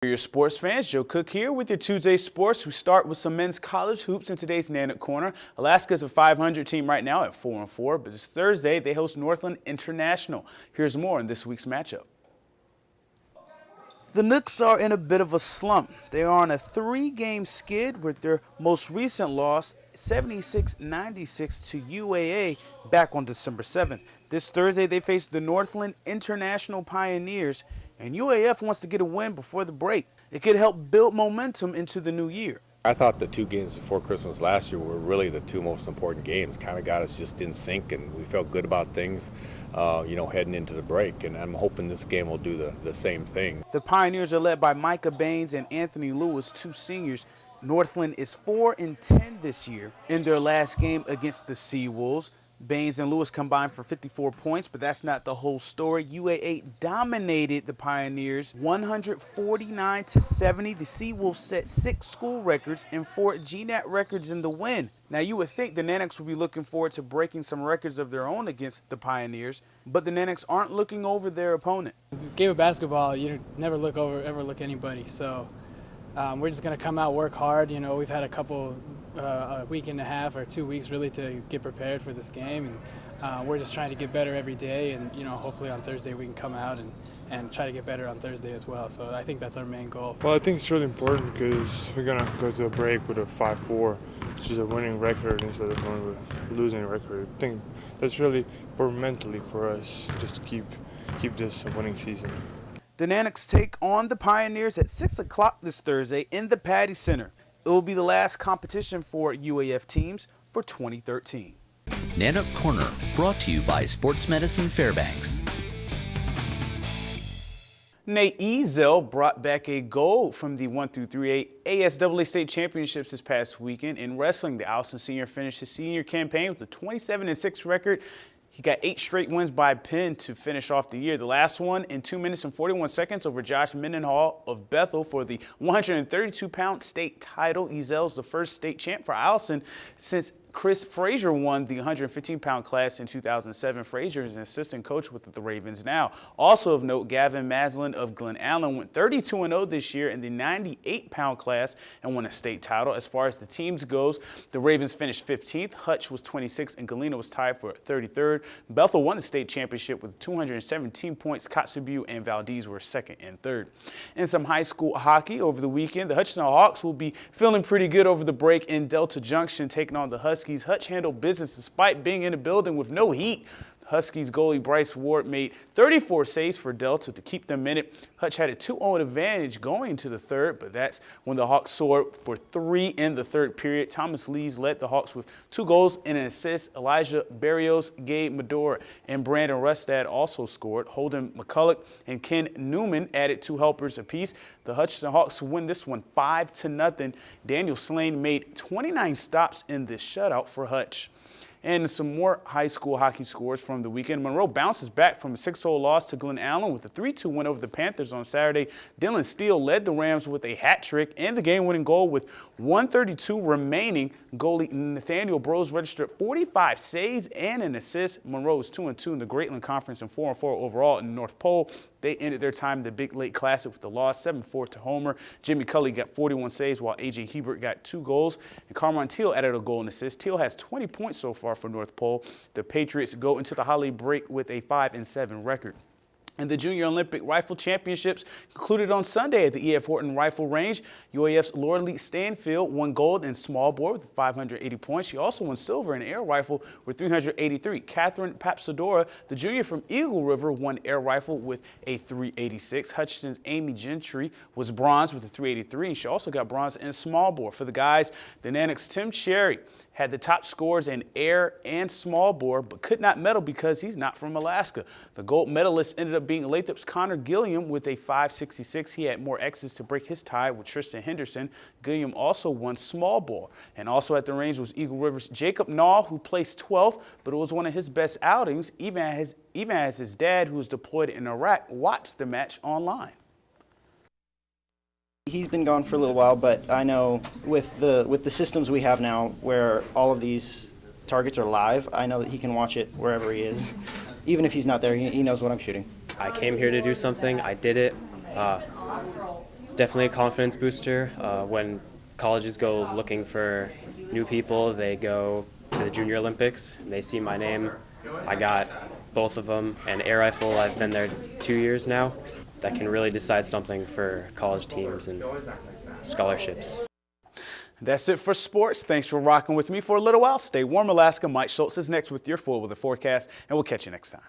Your sports fans, Joe Cook here with your Tuesday sports. We start with some men's college hoops in today's Nanook Corner. Alaska's a 500 team right now at 4-4, but this Thursday they host Northland International. Here's more in this week's matchup. The Nooks are in a bit of a slump. They are on a 3-game skid with their most recent loss, 76-96 to UAA, back on December 7th. This Thursday they face the Northland International Pioneers, and UAF wants to get a win before the break. It could help build momentum into the new year. I thought the 2 games before Christmas last year were really the 2 most important games. Kind of got us just in sync, and we felt good about things, heading into the break. And I'm hoping this game will do the same thing. The Pioneers are led by Micah Baines and Anthony Lewis, 2 seniors. Northland is 4-10 this year in their last game against the Seawolves. Baines and Lewis combined for 54 points, but that's not the whole story. UAA dominated the Pioneers 149-70. The Seawolves set 6 school records and 4 GNAT records in the win. Now, you would think the Nanooks would be looking forward to breaking some records of their own against the Pioneers, but the Nanooks aren't looking over their opponent. It's a game of basketball. You never look overlook anybody. So we're just going to come out, work hard. We've had a week and a half or 2 weeks really to get prepared for this game, and we're just trying to get better every day, and hopefully on Thursday we can come out and try to get better on Thursday as well. So I think that's our main goal. Well, I think it's really important because we're going to go to a break with a 5-4, which is a winning record instead of going with a losing record. I think that's really important mentally for us just to keep this a winning season. The Nanooks take on the Pioneers at 6 o'clock this Thursday in the Patty Center. It will be the last competition for UAF teams for 2013. Nanook Corner, brought to you by Sports Medicine Fairbanks. Nate Ezel brought back a gold from the 1-3A ASAA state championships this past weekend. In wrestling, the Allison senior finished his senior campaign with a 27-6 record. He got 8 straight wins by pin to finish off the year. The last one in 2 minutes and 41 seconds over Josh Mendenhall of Bethel for the 132-pound state title. Ezel's the first state champ for Allison since Chris Frazier won the 115-pound class in 2007. Frazier is an assistant coach with the Ravens now. Also of note, Gavin Maslin of Glen Allen went 32-0 this year in the 98-pound class and won a state title. As far as the teams goes, the Ravens finished 15th, Hutch was 26th, and Galena was tied for 33rd. Bethel won the state championship with 217 points. Kotzebue and Valdez were 2nd and 3rd. In some high school hockey over the weekend, the Hutchinson Hawks will be feeling pretty good over the break in Delta Junction, taking on the Huskies. Hutch handled business despite being in a building with no heat. Huskies goalie Bryce Ward made 34 saves for Delta to keep them in it. Hutch had a 2-0 advantage going into the third, but that's when the Hawks soared for 3 in the third period. Thomas Lees led the Hawks with 2 goals and an assist. Elijah Barrios, Gabe Medora, and Brandon Rustad also scored. Holden McCulloch and Ken Newman added 2 helpers apiece. The Hutchinson Hawks win this one 5-0. Daniel Slane made 29 stops in this shutout for Hutch. And some more high school hockey scores from the weekend. Monroe bounces back from a 6-0 loss to Glen Allen with a 3-2 win over the Panthers on Saturday. Dylan Steele led the Rams with a hat trick and the game-winning goal with 1:32 remaining. Goalie Nathaniel Bros registered 45 saves and an assist. Monroe is 2-2 in the Greatland Conference and 4-4 overall in the North Pole. They ended their time in the Big Lake Classic with a loss, 7-4 to Homer. Jimmy Cully got 41 saves while A.J. Hebert got 2 goals. And Carmine Teal added a goal and assist. Teal has 20 points so far for North Pole. The Patriots go into the holiday break with a 5-7 record. And the Junior Olympic Rifle Championships concluded on Sunday at the E.F. Horton Rifle Range. UAF's Laura Lee Stanfield won gold in small bore with 580 points. She also won silver in air rifle with 383. Catherine Papsadora, the junior from Eagle River, won air rifle with a 386. Hutchinson's Amy Gentry was bronze with a 383, and she also got bronze in small bore. For the guys, the Nanooks' Tim Cherry had the top scores in air and small bore, but could not medal because he's not from Alaska. The gold medalist ended up being Lathrop's Connor Gilliam with a 566. He had more X's to break his tie with Tristan Henderson. Gilliam also won small bore. And also at the range was Eagle River's Jacob Nall, who placed 12th, but it was one of his best outings, even as his dad, who was deployed in Iraq, watched the match online. He's been gone for a little while, but I know with the systems we have now where all of these targets are live, I know that he can watch it wherever he is. Even if he's not there, he knows what I'm shooting. I came here to do something. I did it. It's definitely a confidence booster. When colleges go looking for new people, they go to the Junior Olympics, and they see my name. I got both of them, and air rifle, I've been there 2 years now. That can really decide something for college teams and scholarships. That's it for sports. Thanks for rocking with me for a little while. Stay warm, Alaska. Mike Schultz is next with your full weather forecast, and we'll catch you next time.